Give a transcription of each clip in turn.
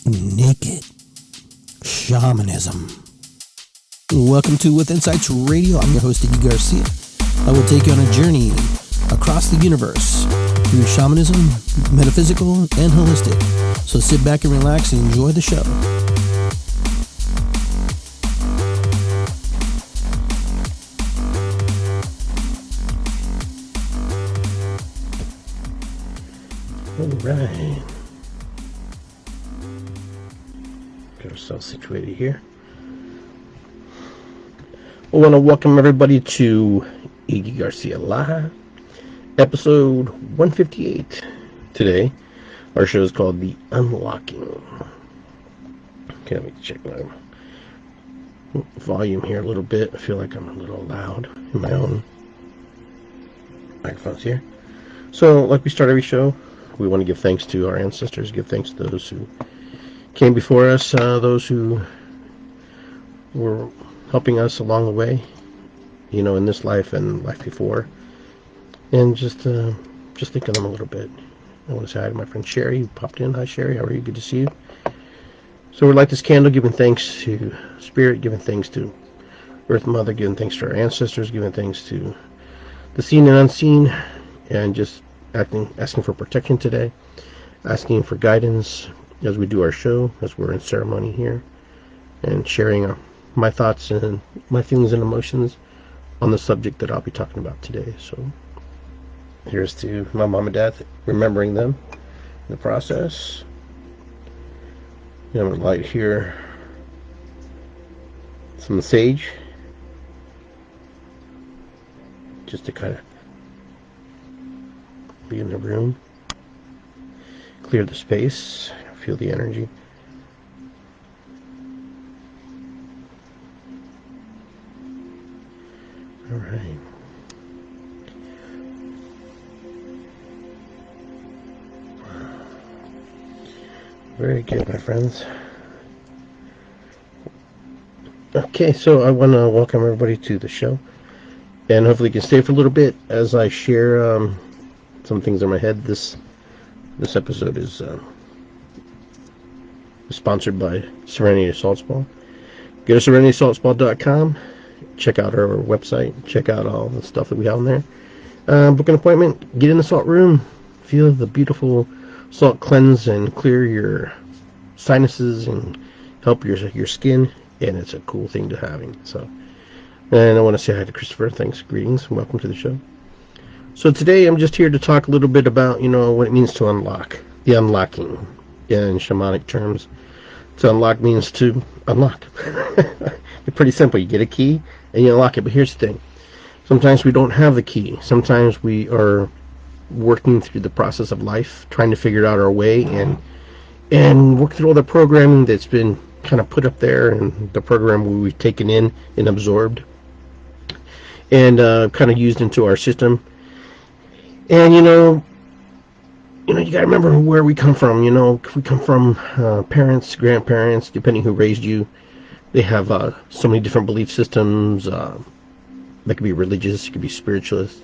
Naked Shamanism. Welcome to With Insights Radio. I'm your host, Iggy Garcia. I will take you on a journey across the universe through shamanism, metaphysical, and holistic. So sit back and relax and enjoy the show. All right. Get ourselves situated here. I want to welcome everybody to Iggy Garcia Live, episode 158. Today, our show is called The Unlocking. Okay, let me check my volume here a little bit. I feel like I'm a little loud in my own microphones here. So, like we start every show, we want to give thanks to our ancestors, give thanks to those who came before us, those who were helping us along the way, in this life and life before, and just think of them a little bit. I want to say hi to my friend Sherry, who popped in. Hi, Sherry. How are you? Good to see you. So we light this candle, giving thanks to Spirit, giving thanks to Earth Mother, giving thanks to our ancestors, giving thanks to the seen and unseen, and just asking for protection today, asking for guidance as we do our show, as we're in ceremony here, and sharing my thoughts and my feelings and emotions on the subject that I'll be talking about today. So here's to my mom and dad, remembering them in the process. I'm going to light here some sage, just to kind of be in the room, clear the space, feel the energy. All right. Very good, my friends. Okay, so I want to welcome everybody to the show, and hopefully you can stay for a little bit as I share some things in my head. This episode is sponsored by Serenity Salt Spa. Go to serenitysaltspa.com. Check out our website. Check out all the stuff that we have on there. Book an appointment. Get in the salt room. Feel the beautiful salt cleanse and clear your sinuses and help your skin. And it's a cool thing to having. So, and I want to say hi to Christopher. Thanks. Greetings. Welcome to the show. So today I'm just here to talk a little bit about, what it means to unlock. The unlocking in shamanic terms. To unlock means to unlock. It's pretty simple. You get a key and you unlock it. But here's the thing. Sometimes we don't have the key. Sometimes we are working through the process of life, trying to figure out our way and work through all the programming that's been kind of put up there, and the program we've taken in and absorbed and kind of used into our system. And you got to remember where we come from. We come from parents, grandparents, depending who raised you. They have so many different belief systems. That could be religious, it could be spiritualist,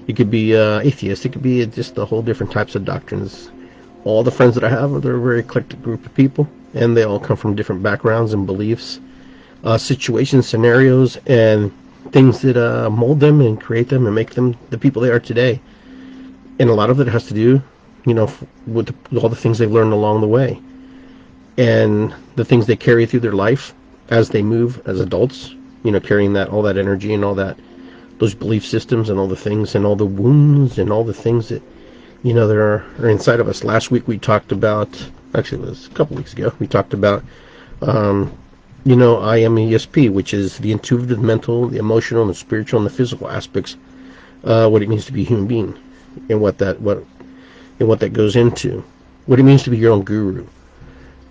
it could be atheist, it could be just the whole different types of doctrines. All the friends that I have, they're a very eclectic group of people, and they all come from different backgrounds and beliefs, situations, scenarios, and things that mold them and create them and make them the people they are today. And a lot of it has to do, with all the things they've learned along the way, and the things they carry through their life as they move as adults. Carrying all that energy and all those belief systems and all the things and all the wounds and all the things that that are inside of us. Last week we talked about, actually it was a couple weeks ago, we talked about I am ESP, which is the intuitive, the mental, the emotional, and the spiritual, and the physical aspects, what it means to be a human being, and what that goes into, what it means to be your own guru.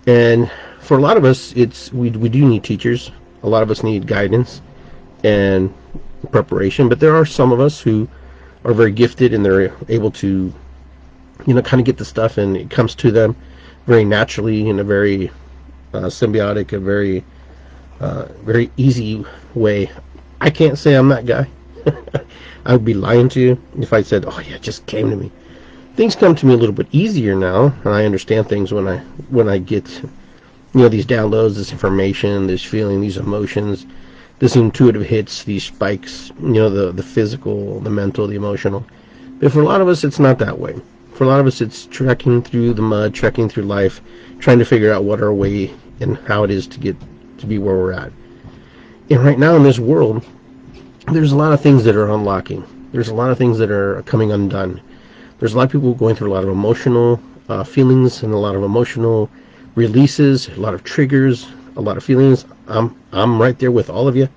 And for a lot of us, we do need teachers. A lot of us need guidance and preparation, but there are some of us who are very gifted and they're able to kind of get the stuff, and it comes to them very naturally in a very symbiotic, a very very easy way. I can't say I'm that guy. I would be lying to you if I said, oh yeah, it just came to me. Things come to me a little bit easier now, and I understand things when I get these downloads, this information, this feeling, these emotions, this intuitive hits, these spikes, the physical, the mental, the emotional. But for a lot of us, it's not that way. For a lot of us, it's trekking through the mud, trekking through life, trying to figure out what our way and how it is to get to be where we're at. And right now in this world, there's a lot of things that are unlocking. There's a lot of things that are coming undone. There's a lot of people going through a lot of emotional feelings and a lot of emotional releases, a lot of triggers, a lot of feelings. I'm right there with all of you.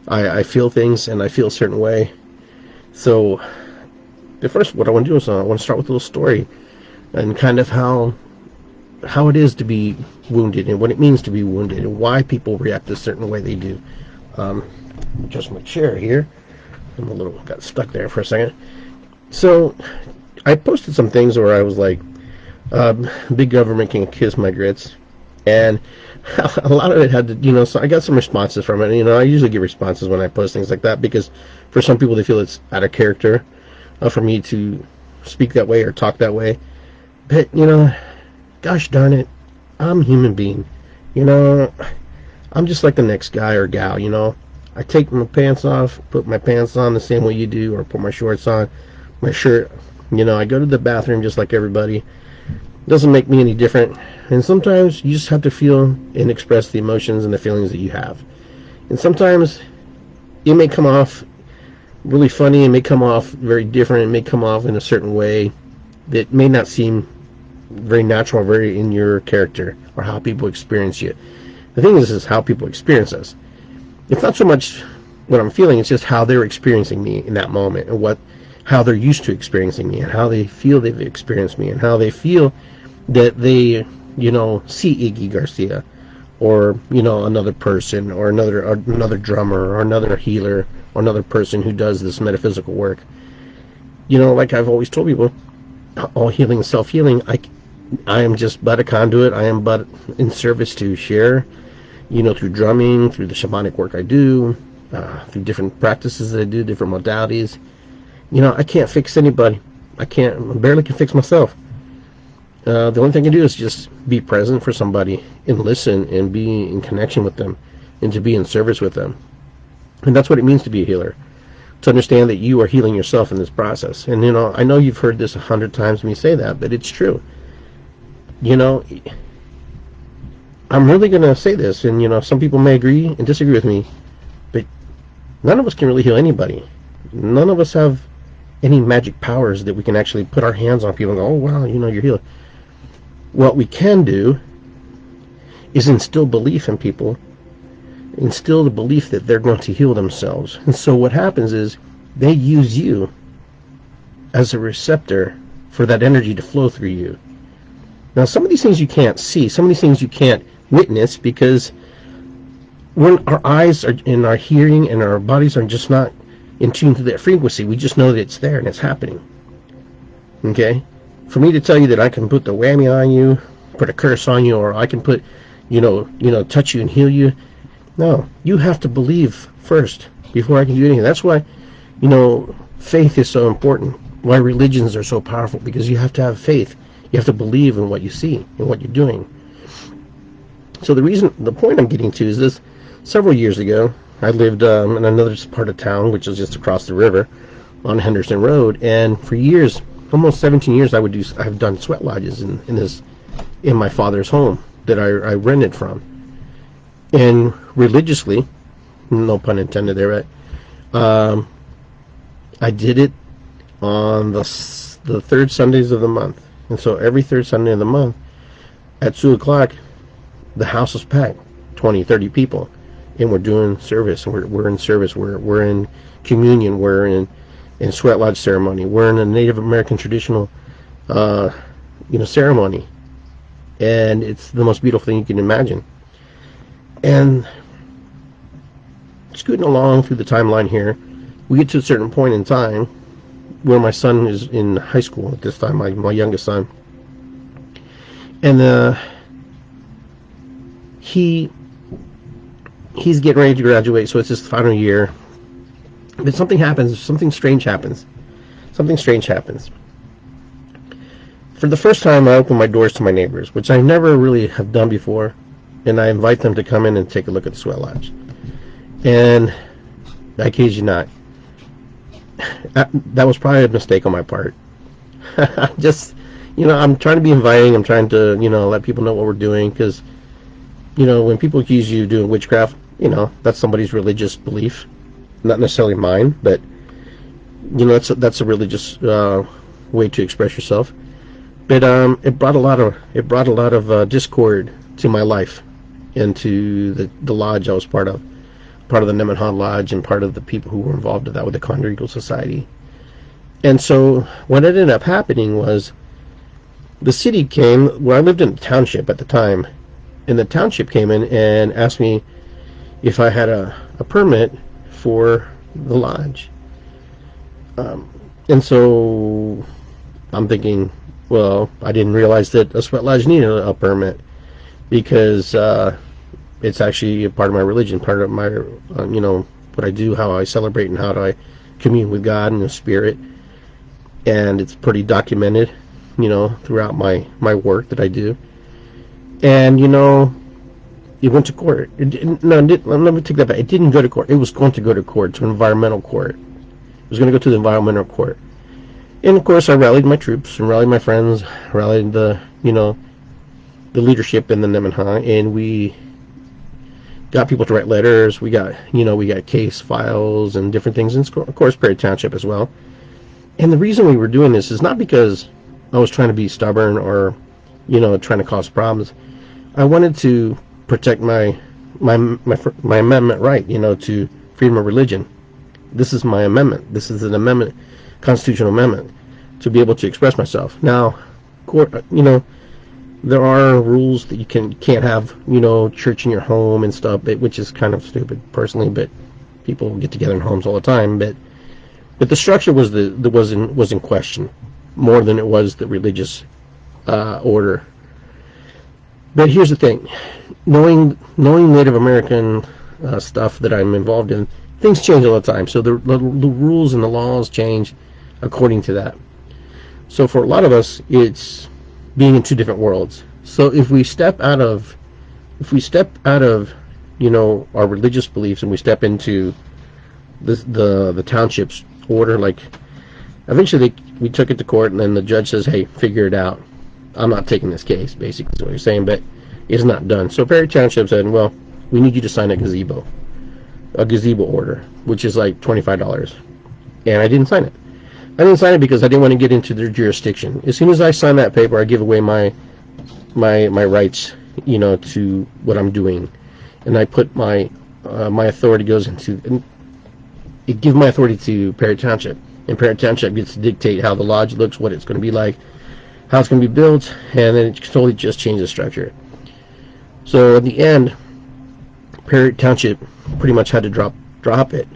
I feel things and I feel a certain way. So the first, what I want to do is I want to start with a little story and kind of how it is to be wounded and what it means to be wounded and why people react a certain way they do. Adjust my chair here. I'm a little got stuck there for a second. So I posted some things where I was like, big government can kiss my grits, and a lot of it had to, so I got some responses from it. I usually get responses when I post things like that, because for some people they feel it's out of character for me to speak that way or talk that way. But gosh darn it, I'm a human being. I'm just like the next guy or gal. I take my pants off, put my pants on the same way you do, or put my shorts on, my shirt. I go to the bathroom just like everybody. Doesn't make me any different. And sometimes you just have to feel and express the emotions and the feelings that you have. And sometimes it may come off really funny, it may come off very different, it may come off in a certain way that may not seem very natural, very in your character, or how people experience you. The thing is how people experience us. It's not so much what I'm feeling, it's just how they're experiencing me in that moment, and how they're used to experiencing me, and how they feel they've experienced me, and how they feel that they, see Iggy Garcia, or, another person, or another drummer, or another healer, or another person who does this metaphysical work. Like I've always told people, all healing is self-healing. I am just but a conduit. I am but in service to share, through drumming, through the shamanic work I do, through different practices that I do, different modalities. I can't fix anybody. I barely can fix myself. The only thing I can do is just be present for somebody and listen and be in connection with them and to be in service with them. And that's what it means to be a healer. To understand that you are healing yourself in this process. And, I know you've heard this 100 times me say that, but it's true. I'm really going to say this, and, some people may agree and disagree with me, but none of us can really heal anybody. None of us have any magic powers that we can actually put our hands on people and go, oh, wow, you're healed. What we can do is instill belief in people, instill the belief that they're going to heal themselves. And so what happens is they use you as a receptor for that energy to flow through you. Now, some of these things you can't see, some of these things you can't witness, because when our eyes are in our hearing and our bodies are just not in tune to that frequency, we just know that it's there and it's happening. Okay? For me to tell you that I can put the whammy on you, put a curse on you, or I can put, touch you and heal you, no, you have to believe first before I can do anything. That's why, faith is so important. Why religions are so powerful, because you have to have faith. You have to believe in what you see and what you're doing. So the point I'm getting to is this. Several years ago, I lived in another part of town, which is just across the river on Henderson Road, and for years, almost 17 years, I've done sweat lodges in my father's home that I rented from. And religiously, no pun intended there, right? I did it on the third Sundays of the month. And so every third Sunday of the month, at 2 o'clock, the house was packed, 20, 30 people. And we're doing service, and we're in service, we're in communion, we're in sweat lodge ceremony, we're in a Native American traditional, ceremony. And it's the most beautiful thing you can imagine. And scooting along through the timeline here, we get to a certain point in time where my son is in high school at this time, my youngest son. And he's getting ready to graduate, so it's his final year. But something happens, something strange happens. For the first time, I opened my doors to my neighbors, which I never really have done before. and I invite them to come in and take a look at the sweat lodge. And I kid you not, that was probably a mistake on my part. Just, I'm trying to be inviting. I'm trying to, let people know what we're doing, because, when people accuse you of doing witchcraft, that's somebody's religious belief, not necessarily mine, but, that's a religious way to express yourself. But it brought a lot of discord to my life, and to the lodge I was part of the Nemenhan Lodge, and part of the people who were involved in that with the Condor Eagle Society. And so what ended up happening was, the city came, where I lived in the township at the time, and the township came in and asked me if I had a permit for the lodge. And so I'm thinking, well, I didn't realize that a sweat lodge needed a permit, because it's actually a part of my religion, part of my, what I do, how I celebrate, and how do I commune with God and the Spirit. And it's pretty documented, throughout my work that I do. And, it went to court. Let me take that back. It didn't go to court. It was going to go to court, to environmental court. It was going to go to the environmental court. And, of course, I rallied my troops, and rallied my friends, rallied the leadership in the Nemenhan, and we got people to write letters. We got case files and different things, and, of course, Perry Township as well. And the reason we were doing this is not because I was trying to be stubborn or, trying to cause problems. I wanted to protect my amendment right, to freedom of religion. This is my amendment. This is an amendment, constitutional amendment, to be able to express myself. Now, there are rules that you can't have, church in your home and stuff, which is kind of stupid personally, but people get together in homes all the time. But the structure was in question more than it was the religious order. But here's the thing: knowing Native American stuff that I'm involved in, things change all the time. So the rules and the laws change according to that. So for a lot of us, it's being in two different worlds. So if we step out of our religious beliefs, and we step into the township's order, like, eventually we took it to court, and then the judge says, hey, figure it out. I'm not taking this case, basically is what you're saying, but it's not done. So Perry Township said, well, we need you to sign a gazebo order, which is like $25. And I didn't sign it. I didn't sign it because I didn't want to get into their jurisdiction. As soon as I sign that paper, I give away my rights, to what I'm doing. And I put my authority goes into, and it gives my authority to Perry Township. And Perry Township gets to dictate how the lodge looks, what it's going to be like, how it's going to be built, and then it totally just changes the structure. So at the end, Perry Township pretty much had to drop it.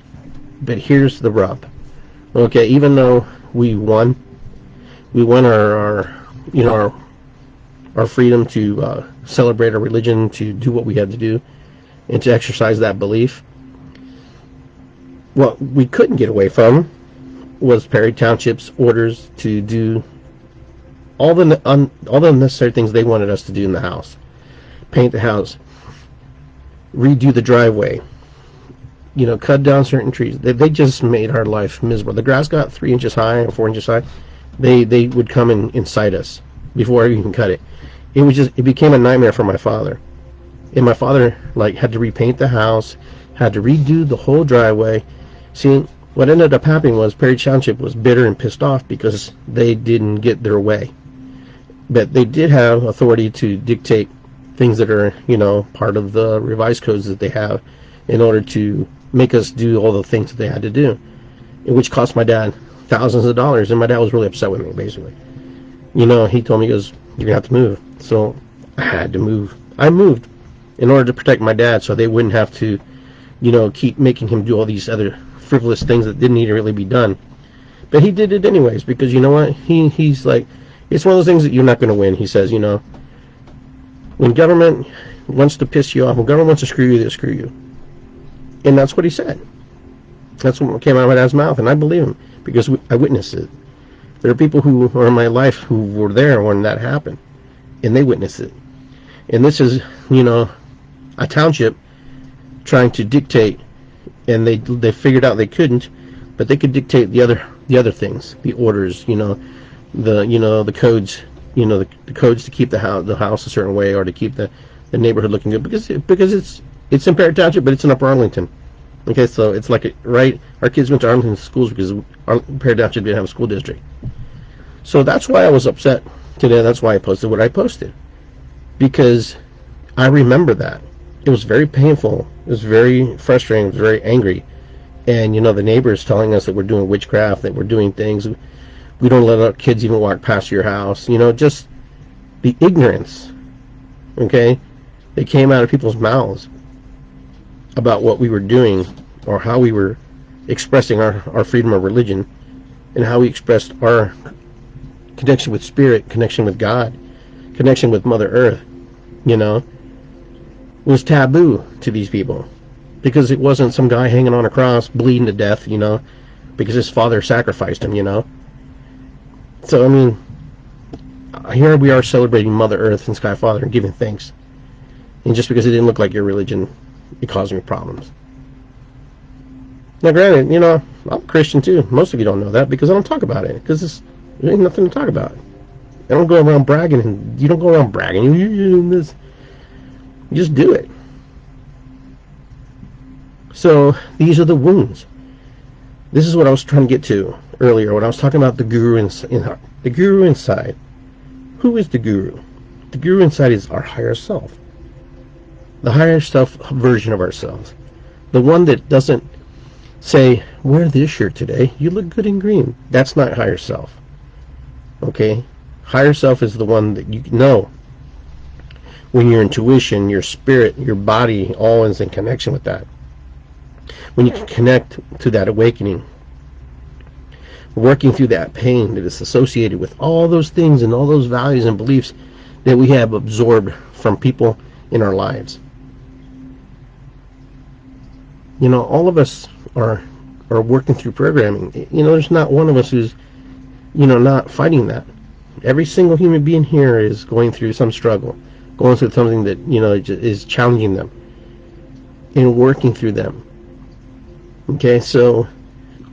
But here's the rub. Okay, even though we won our freedom to celebrate our religion, to do what we had to do, and to exercise that belief, what we couldn't get away from was Perry Township's orders to do all the unnecessary things they wanted us to do in the house. Paint the house, redo the driveway, cut down certain trees. They just made our life miserable. The grass got 3 inches high or 4 inches high. They would come and incite us before I even cut it. It became a nightmare for my father. And my father had to repaint the house, had to redo the whole driveway. See, what ended up happening was Perry Township was bitter and pissed off because they didn't get their way. But they did have authority to dictate things that are, part of the revised codes that they have, in order to make us do all the things that they had to do, which cost my dad thousands of dollars. And my dad was really upset with me, basically. He told me, he goes, you're gonna have to move. So I had to move. I moved in order to protect my dad, so they wouldn't have to, keep making him do all these other frivolous things that didn't need to really be done. But he did it anyways, because you know what? He's like, it's one of those things that you're not going to win. He says, when government wants to piss you off, when government wants to screw you, they'll screw you. And that's what he said. That's what came out of my dad's mouth, and I believe him, because I witnessed it. There are people who are in my life who were there when that happened, and they witnessed it. And this is, a township trying to dictate, and they figured out they couldn't, but they could dictate the other things, the orders, the codes, the codes to keep the house a certain way, or to keep the neighborhood looking good, because it's in Perry Township, but it's in Upper Arlington. Okay, so it's like our kids went to Arlington schools because Perry Township didn't have a school district. So that's why I was upset today. That's why I posted what I posted, because I remember that. It was very painful. It was very frustrating. It was very angry. And, the neighbors telling us that we're doing witchcraft, that we're doing things. We don't let our kids even walk past your house. Just the ignorance, okay, that came out of people's mouths about what we were doing, or how we were expressing our freedom of religion, and how we expressed our connection with spirit, connection with God, connection with Mother Earth, was taboo to these people, because it wasn't some guy hanging on a cross bleeding to death, because his father sacrificed him, So, I mean, here we are celebrating Mother Earth and Sky Father and giving thanks. And just because it didn't look like your religion, it caused me problems. Now, granted, I'm a Christian too. Most of you don't know that because I don't talk about it, because there ain't nothing to talk about. I don't go around bragging, and you don't go around bragging. You're doing this. You just do it. So these are the wounds. This is what I was trying to get to earlier when I was talking about the guru the guru inside. Who is the guru? The guru inside is our higher self. The higher self version of ourselves. The one that doesn't say, wear this shirt today, you look good in green. That's not higher self. Okay? Higher self is the one that you know when your intuition, your spirit, your body, all is in connection with that. When you can connect to that awakening, working through that pain that is associated with all those things and all those values and beliefs that we have absorbed from people in our lives. All of us are working through programming. There's not one of us who's, not fighting that. Every single human being here is going through some struggle, going through something that, is challenging them and working through them. Okay, so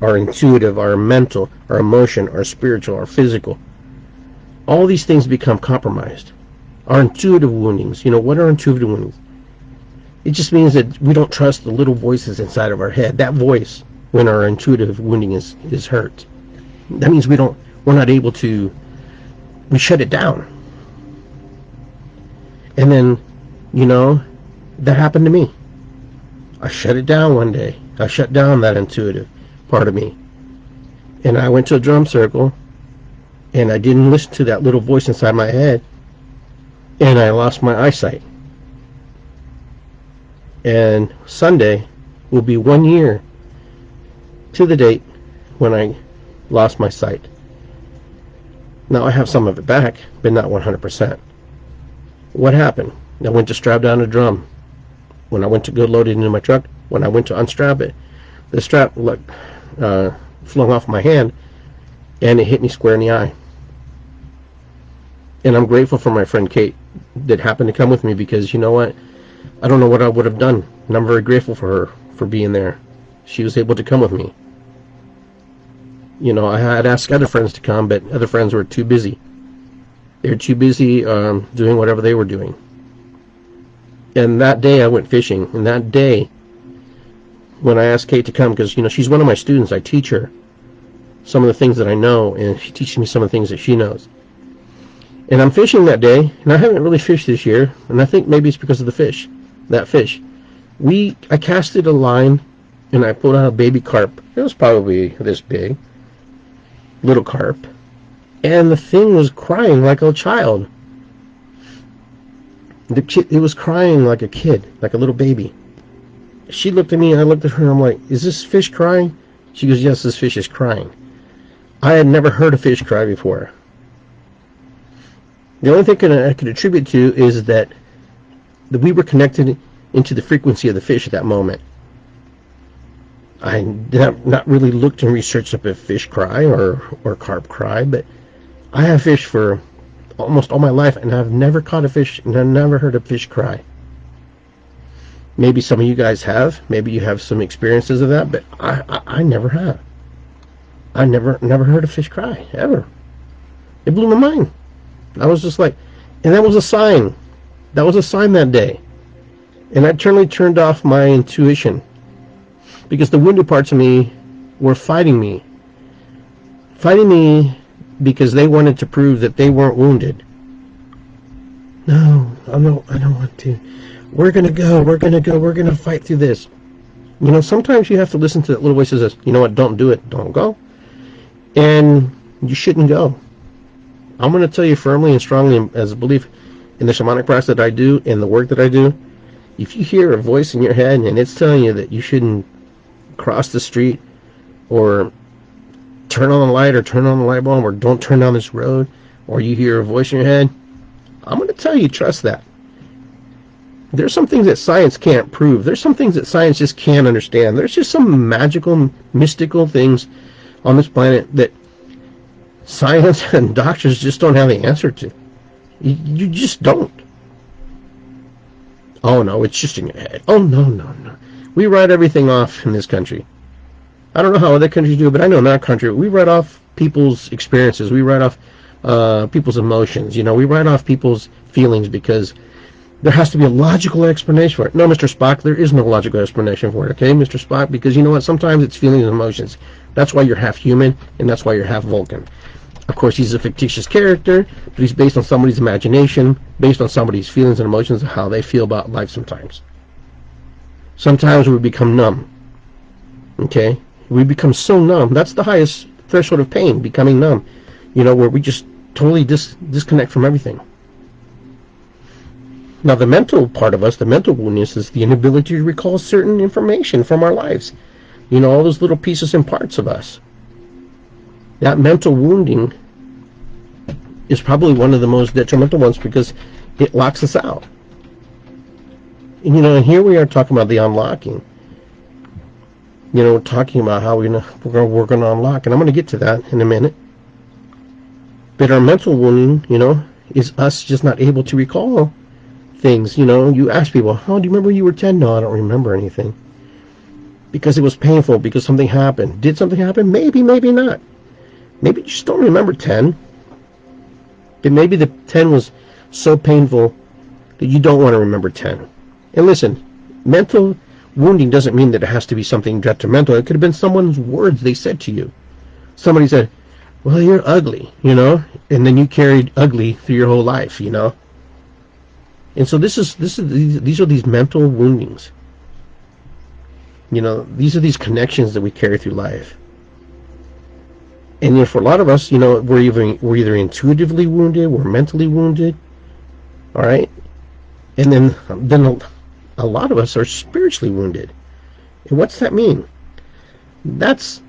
our intuitive, our mental, our emotion, our spiritual, our physical, all these things become compromised. Our intuitive woundings, what are intuitive woundings? It just means that we don't trust the little voices inside of our head. That voice, when our intuitive wounding is hurt, that means we're not able to, we shut it down. And then, that happened to me. I shut it down one day. I shut down that intuitive part of me. And I went to a drum circle, and I didn't listen to that little voice inside my head, and I lost my eyesight. And Sunday will be 1 year to the date when I lost my sight. Now I have some of it back, but not 100%. What happened? I went to strap down a drum. When I went to go load it into my truck, when I went to unstrap it, the strap flung off my hand, and it hit me square in the eye. And I'm grateful for my friend Kate that happened to come with me, because you know what? I don't know what I would have done, and I'm very grateful for her for being there. She was able to come with me. I had asked other friends to come, but other friends were too busy. They were too busy doing whatever they were doing. And that day I went fishing, and that day when I asked Kate to come, because she's one of my students, I teach her some of the things that I know, and she teaches me some of the things that she knows. And I'm fishing that day, and I haven't really fished this year, and I think maybe it's because of the fish, that fish. I casted a line, and I pulled out a baby carp. It was probably this big, little carp, and the thing was crying like a child. It was crying like a kid, like a little baby. She looked at me, and I looked at her, and I'm like, is this fish crying? She goes, yes, this fish is crying. I had never heard a fish cry before. The only thing I could attribute to is that we were connected into the frequency of the fish at that moment. I not really looked and researched up if fish cry or carp cry, but I have fished for almost all my life, and I've never caught a fish, and I've never heard a fish cry. Maybe some of you guys have. Maybe you have some experiences of that, but I never have. I never heard a fish cry, ever. It blew my mind. I was just like, and that was a sign. That was a sign that day. And I turned off my intuition, because the wounded parts of me were fighting me. Fighting me because they wanted to prove that they weren't wounded. No, I don't want to. We're going to fight through this. You know, sometimes you have to listen to that little voice that says, you know what, don't do it, don't go. And you shouldn't go. I'm going to tell you firmly and strongly, as a belief in the shamanic practice that I do, and the work that I do, if you hear a voice in your head and it's telling you that you shouldn't cross the street, or turn on the light, or turn on the light bulb, or don't turn down this road, or you hear a voice in your head, I'm going to tell you, trust that. There's some things that science can't prove. There's some things that science just can't understand. There's just some magical, mystical things on this planet that science and doctors just don't have the answer to. You just don't. Oh no, it's just in your head. Oh no. We write everything off in this country. I don't know how other countries do it, but I know in our country, we write off people's experiences. We write off people's emotions. You know, we write off people's feelings because there has to be a logical explanation for it. No, Mr. Spock, there is no logical explanation for it, okay, Mr. Spock? Because you know what? Sometimes it's feelings and emotions. That's why you're half human, and that's why you're half Vulcan. Of course, he's a fictitious character, but he's based on somebody's imagination, based on somebody's feelings and emotions, and how they feel about life sometimes. Sometimes we become numb, okay? We become so numb. That's the highest threshold of pain, becoming numb, you know, where we just totally disconnect from everything. Now, the mental part of us, the mental woundedness, is the inability to recall certain information from our lives. You know, all those little pieces and parts of us. That mental wounding is probably one of the most detrimental ones because it locks us out. And, you know, and here we are talking about the unlocking. You know, talking about how we're going to unlock. And I'm going to get to that in a minute. But our mental wounding, you know, is us just not able to recall things. You know, you ask people, oh, do you remember when you were 10? No, I don't remember anything. Because it was painful, because something happened. Did something happen? Maybe, maybe not. Maybe you just don't remember 10. But maybe the 10 was so painful that you don't want to remember 10. And listen, mental wounding doesn't mean that it has to be something detrimental. It could have been someone's words they said to you. Somebody said, well, you're ugly, you know, and then you carried ugly through your whole life, you know. And so these are these mental woundings. You know, these are these connections that we carry through life. And you know, for a lot of us, you know, we're either intuitively wounded, we're mentally wounded, all right, and then a lot of us are spiritually wounded. And what's that mean? That's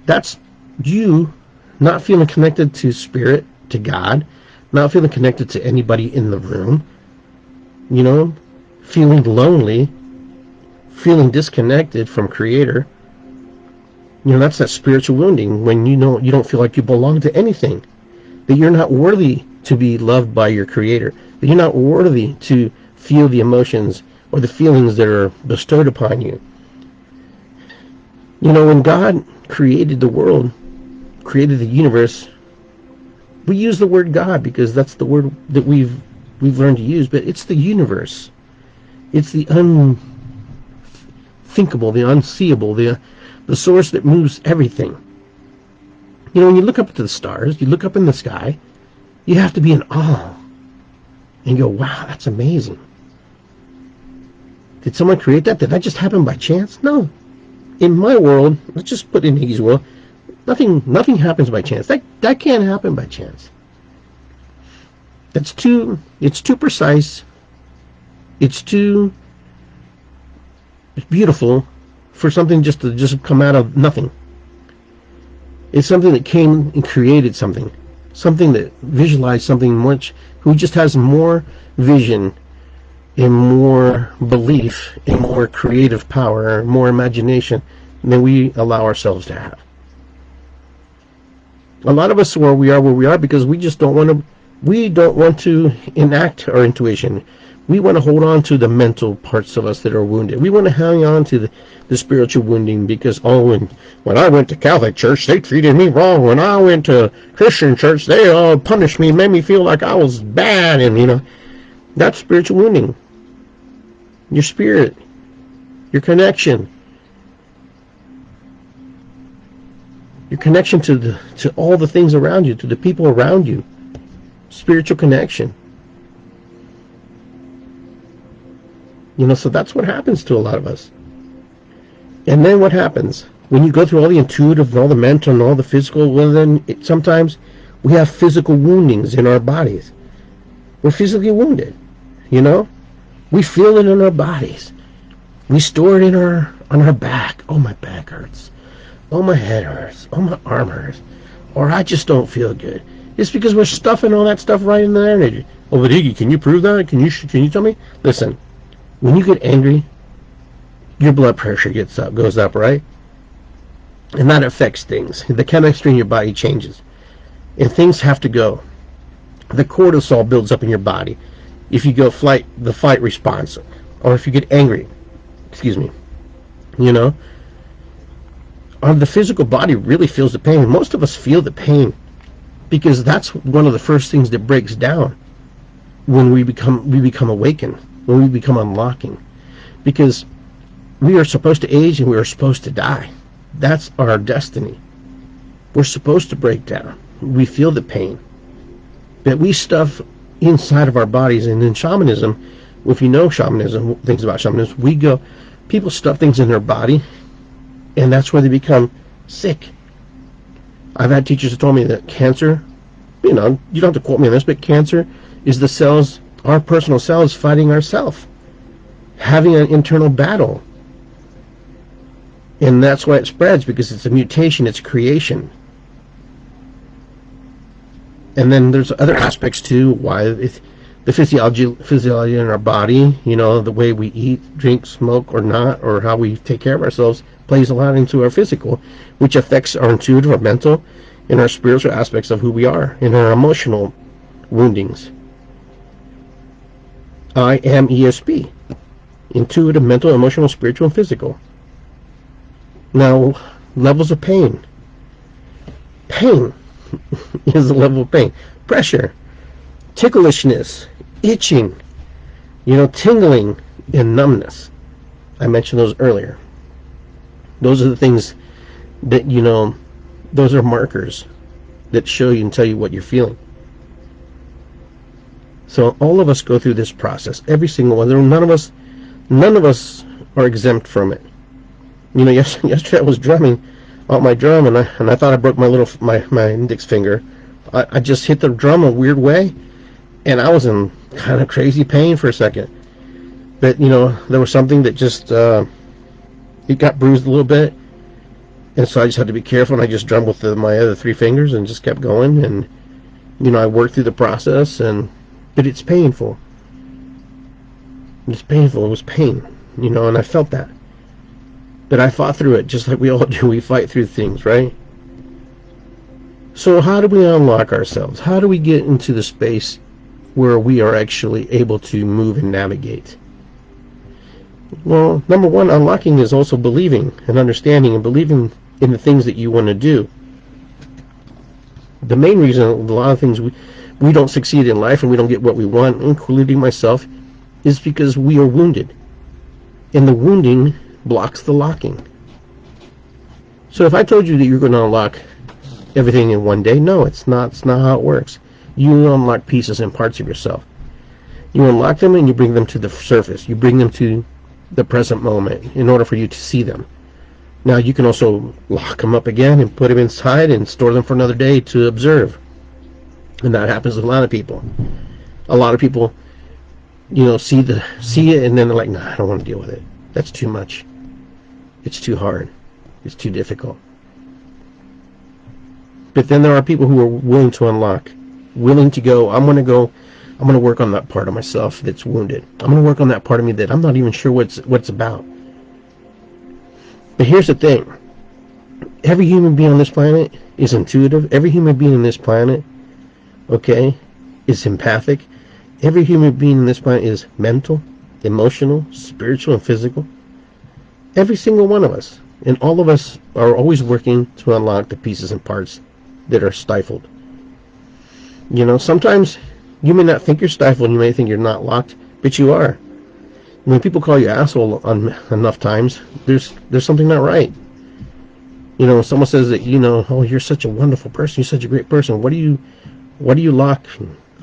you not feeling connected to spirit, to God, not feeling connected to anybody in the room, you know, feeling lonely, feeling disconnected from Creator. You know, that's that spiritual wounding, when you know you don't feel like you belong to anything, that you're not worthy to be loved by your Creator, that you're not worthy to feel the emotions or the feelings that are bestowed upon you. You know, when God created the world, created the universe, we use the word God because that's the word that we've learned to use, but it's the universe. It's the unthinkable, the unseeable, the source that moves everything. You know, when you look up to the stars, you look up in the sky, you have to be in awe. And you go, wow, that's amazing. Did someone create that? Did that just happen by chance? No. In my world, let's just put in Iggy's world, nothing happens by chance. That can't happen by chance. It's too precise. It's too beautiful for something just to come out of nothing. It's something that came and created something that visualized something much, who just has more vision and more belief and more creative power, more imagination than we allow ourselves to have. A lot of us where we are because we just don't want to enact our intuition. We want to hold on to the mental parts of us that are wounded. We want to hang on to the spiritual wounding because, when I went to Catholic church, they treated me wrong. When I went to Christian church, they all punished me, made me feel like I was bad. And, that's spiritual wounding. Your spirit, your connection. Your connection to all the things around you, to the people around you. Spiritual connection. So that's what happens to a lot of us. And then what happens? When you go through all the intuitive and all the mental and all the physical, well then sometimes we have physical woundings in our bodies. We're physically wounded, We feel it in our bodies. We store it on our back. Oh, my back hurts. Oh, my head hurts. Oh, my arm hurts. Or I just don't feel good. It's because we're stuffing all that stuff right in the energy. Oh, but Iggy, can you prove that? Can you tell me? Listen, when you get angry, your blood pressure goes up, right? And that affects things. The chemistry in your body changes. And things have to go. The cortisol builds up in your body. If you go the fight response, or if you get angry, the physical body really feels the pain. Most of us feel the pain because that's one of the first things that breaks down when we become awakened, when we become unlocking, because we are supposed to age and we are supposed to die. That's our destiny. We're supposed to break down. We feel the pain that we stuff inside of our bodies. And in shamanism, if you know shamanism, things about shamanism, people stuff things in their body, and that's where they become sick. I've had teachers who told me that cancer, you don't have to quote me on this, but cancer is the cells, our personal cells fighting ourselves, having an internal battle. And that's why it spreads, because it's a mutation, it's a creation. And then there's other aspects too, why the physiology in our body, the way we eat, drink, smoke, or not, or how we take care of ourselves, plays a lot into our physical, which affects our intuitive, our mental, and our spiritual aspects of who we are, and our emotional woundings. I am ESP. Intuitive, mental, emotional, spiritual, and physical. Now, levels of pain. Pain is a level of pain. Pressure, ticklishness, itching, tingling, and numbness. I mentioned those earlier. Those are the things that, those are markers that show you and tell you what you're feeling. So all of us go through this process. Every single one. None of us are exempt from it. Yesterday I was drumming on my drum, and I thought I broke my index finger. I just hit the drum a weird way, and I was in kind of crazy pain for a second. But there was something that just it got bruised a little bit, and so I just had to be careful, and I just drummed with my other three fingers and just kept going, and I worked through the process, but it's painful. It's painful. It was pain, and I felt that. But I fought through it, just like we all do. We fight through things, right? So how do we unlock ourselves? How do we get into the space where we are actually able to move and navigate? Well, number one, unlocking is also believing and understanding and believing in the things that you want to do. The main reason a lot of things we don't succeed in life and we don't get what we want, including myself, is because we are wounded. And the wounding blocks the locking. So if I told you that you're going to unlock everything in one day, no, it's not how it works. You unlock pieces and parts of yourself. You unlock them and you bring them to the surface. You bring them to the present moment in order for you to see them. Now you can also lock them up again and put them inside and store them for another day to observe. And that happens with a lot of people. A lot of people, see it and then they're like, nah, I don't want to deal with it. That's too much. It's too hard. It's too difficult. But then there are people who are willing to unlock, willing to go, I'm going to work on that part of myself that's wounded. I'm going to work on that part of me that I'm not even sure what it's about. But here's the thing. Every human being on this planet is intuitive. Every human being on this planet, okay, is empathic. Every human being on this planet is mental, emotional, spiritual, and physical. Every single one of us. And all of us are always working to unlock the pieces and parts that are stifled. You know, sometimes you may not think you're stifled, you may think you're not locked, but you are. When people call you asshole enough times, there's something not right. You know, when someone says that, you know, oh, you're such a wonderful person, you're such a great person, what do you lock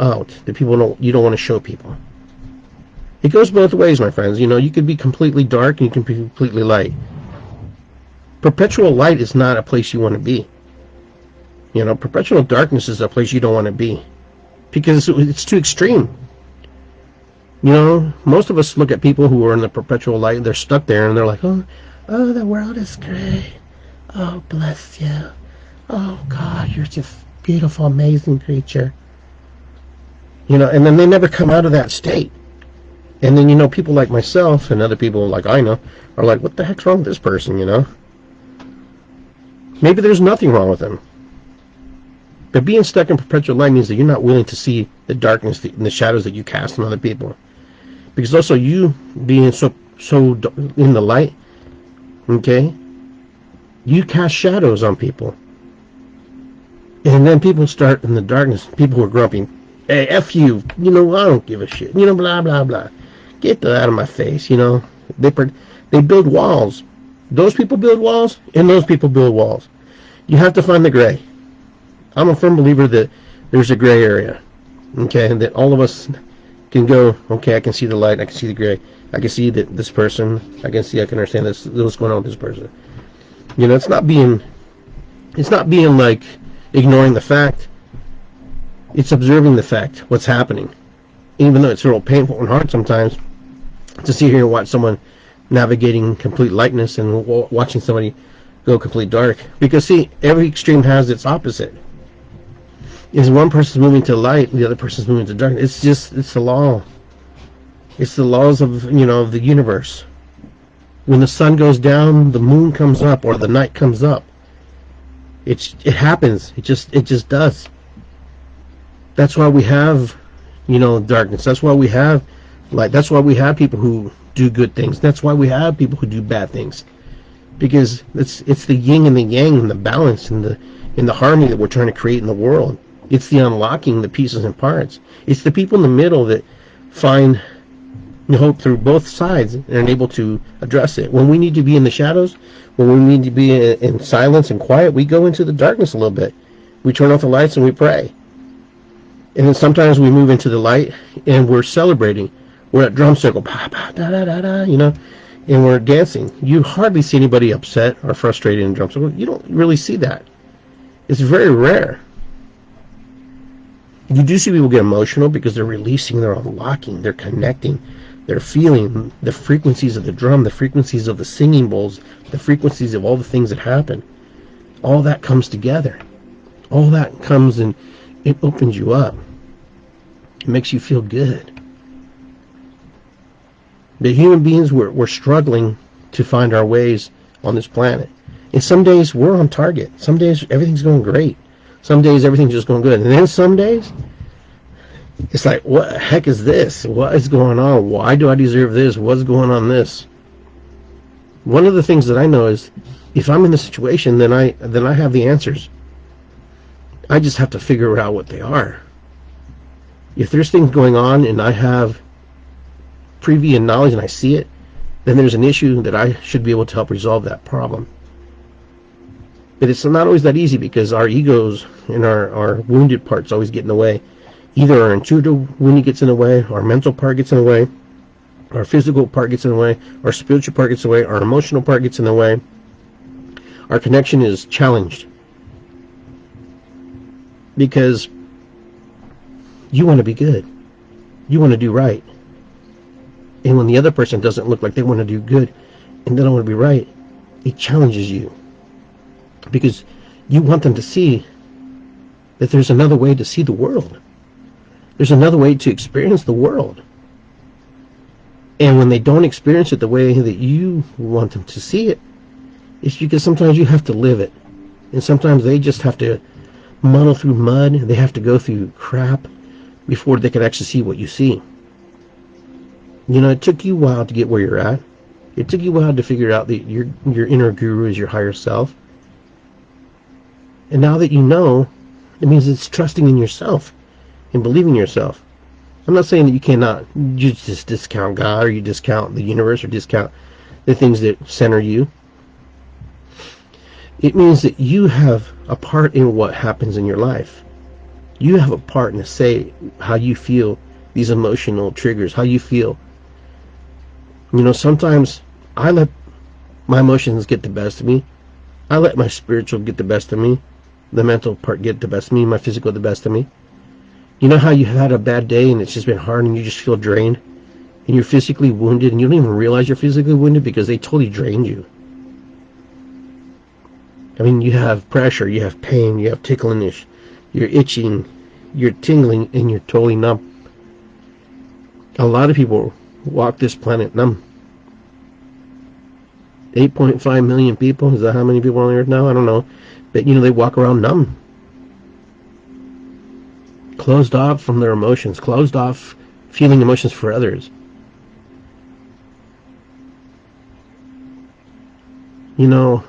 out that you don't want to show people? It goes both ways, my friends. You know, you could be completely dark and you can be completely light. Perpetual light is not a place you want to be. You know, perpetual darkness is a place you don't want to be, because it's too extreme. You know, most of us look at people who are in the perpetual light, they're stuck there, and they're like, oh, the world is great. Oh, bless you. Oh, God, you're just beautiful, amazing creature. You know, and then they never come out of that state. And then, you know, people like myself and other people like I know are like, what the heck's wrong with this person, you know? Maybe there's nothing wrong with them. But being stuck in perpetual light means that you're not willing to see the darkness and the shadows that you cast on other people. Because also you being so in the light, okay, you cast shadows on people. And then people start in the darkness, people who are grumpy, hey, F you, you know, I don't give a shit, you know, blah, blah, blah. Get that out of my face, you know. They build walls. Those people build walls, and those people build walls. You have to find the gray. I'm a firm believer that there's a gray area, okay, and that all of us can go, okay, I can see the light, I can see the gray, I can see that this person, I can understand this, what's going on with this person. You know, it's not being like ignoring the fact. It's observing the fact, what's happening. Even though it's real painful and hard sometimes to sit here and watch someone navigating complete lightness and watching somebody go complete dark. Because, see, every extreme has its opposite. Is one person's moving to light, the other person's moving to darkness. It's the law. It's the laws of, you know, of the universe. When the sun goes down, the moon comes up, or the night comes up. It happens. It just does. That's why we have, you know, darkness. That's why we have light. That's why we have people who do good things. That's why we have people who do bad things. Because it's the yin and the yang and the balance and the harmony that we're trying to create in the world. It's the unlocking the pieces and parts. It's the people in the middle that find hope through both sides and are able to address it. When we need to be in the shadows, when we need to be in silence and quiet, we go into the darkness a little bit. We turn off the lights and we pray. And then sometimes we move into the light and we're celebrating. We're at drum circle, bah, bah, da, da, da, da, you know, and we're dancing. You hardly see anybody upset or frustrated in drum circle. You don't really see that. It's very rare. You do see people get emotional because they're releasing, they're unlocking, they're connecting, they're feeling the frequencies of the drum, the frequencies of the singing bowls, the frequencies of all the things that happen. All that comes together. All that comes and it opens you up. It makes you feel good. The human beings, we're struggling to find our ways on this planet. And some days we're on target. Some days everything's going great. Some days everything's just going good. And then some days, it's like, what the heck is this? What is going on? Why do I deserve this? What's going on this? One of the things that I know is, if I'm in the situation, then I have the answers. I just have to figure out what they are. If there's things going on and I have previous knowledge and I see it, then there's an issue that I should be able to help resolve that problem. But it's not always that easy because our egos and our wounded parts always get in the way. Either our intuitive wounding gets in the way, our mental part gets in the way, our physical part gets in the way, our spiritual part gets in the way, our emotional part gets in the way. Our connection is challenged. Because you want to be good. You want to do right. And when the other person doesn't look like they want to do good and they don't want to be right, it challenges you. Because you want them to see that there's another way to see the world. There's another way to experience the world. And when they don't experience it the way that you want them to see it, it's because sometimes you have to live it. And sometimes they just have to muddle through mud. They have to go through crap before they could actually see what you see. You know, it took you a while to get where you're at. It took you a while to figure out that your inner guru is your higher self. And now that you know, it means it's trusting in yourself and believing in yourself. I'm not saying that you just discount God, or you discount the universe, or discount the things that center you. It means that you have a part in what happens in your life. You have a part in to say how you feel, these emotional triggers, how you feel. You know, sometimes I let my emotions get the best of me. I let my spiritual get the best of me. The mental part get the best of me. My physical the best of me. You know how you had a bad day and it's just been hard and you just feel drained? And you're physically wounded and you don't even realize you're physically wounded because they totally drained you. I mean, you have pressure, you have pain, you have tickliness, you're itching, you're tingling, and you're totally numb. A lot of people walk this planet numb. 8.5 million people, is that how many people on the earth now? I don't know. But, you know, they walk around numb. Closed off from their emotions, closed off feeling emotions for others. You know,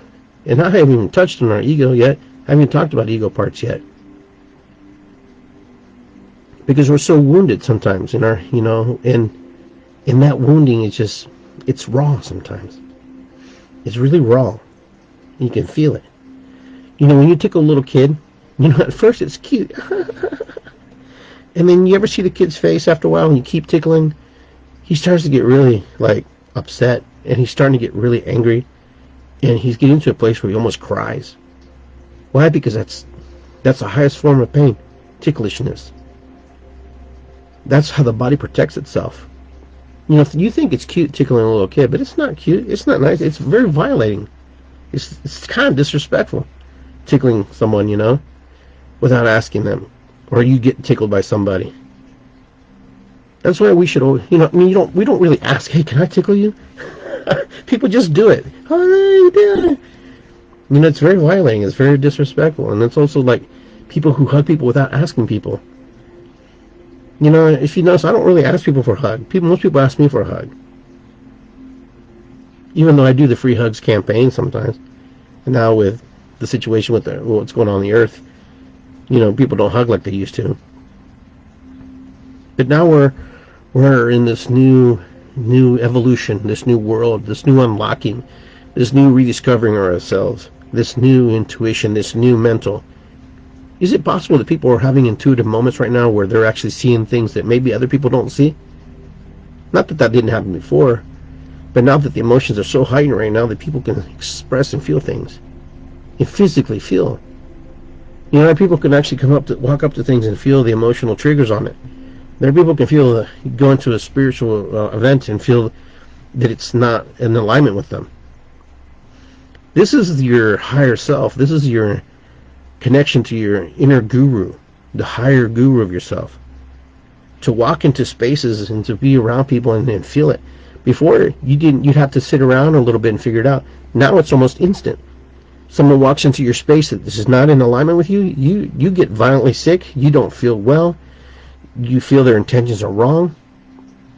and I haven't even touched on our ego yet. I haven't even talked about ego parts yet. Because we're so wounded sometimes in our, you know, and that wounding is just, it's raw sometimes. It's really raw. You can feel it. You know, when you tickle a little kid, you know, at first it's cute. And then you ever see the kid's face after a while when you keep tickling? He starts to get really, like, upset. And he's starting to get really angry. And he's getting to a place where he almost cries. Why? Because that's the highest form of pain. Ticklishness. That's how the body protects itself. You know, if you think it's cute tickling a little kid, but it's not cute. It's not nice. It's very violating. It's kind of disrespectful. Tickling someone, you know, without asking them. Or you get tickled by somebody. That's why we should, you know, I mean, we don't really ask, hey, can I tickle you? People just do it. Oh, you do. You know, it's very violating. It's very disrespectful. And it's also like people who hug people without asking people. You know, if you notice, I don't really ask people for a hug. Most people ask me for a hug. Even though I do the free hugs campaign sometimes. And now with the situation with what's going on the earth, you know, people don't hug like they used to. But now we're in this new evolution, this new world, this new unlocking, this new rediscovering ourselves, this new intuition, this new mental. Is it possible that people are having intuitive moments right now where they're actually seeing things that maybe other people don't see? Not that didn't happen before, but now that the emotions are so heightened right now that people can express and feel things. And physically feel. You know, people can actually walk up to things and feel the emotional triggers on it. There are people who can feel, go into a spiritual event and feel that it's not in alignment with them. This is your higher self. This is your connection to your inner guru, the higher guru of yourself. To walk into spaces and to be around people and feel it. Before, you'd have to sit around a little bit and figure it out. Now it's almost instant. Someone walks into your space that this is not in alignment with you, you get violently sick, you don't feel well, you feel their intentions are wrong.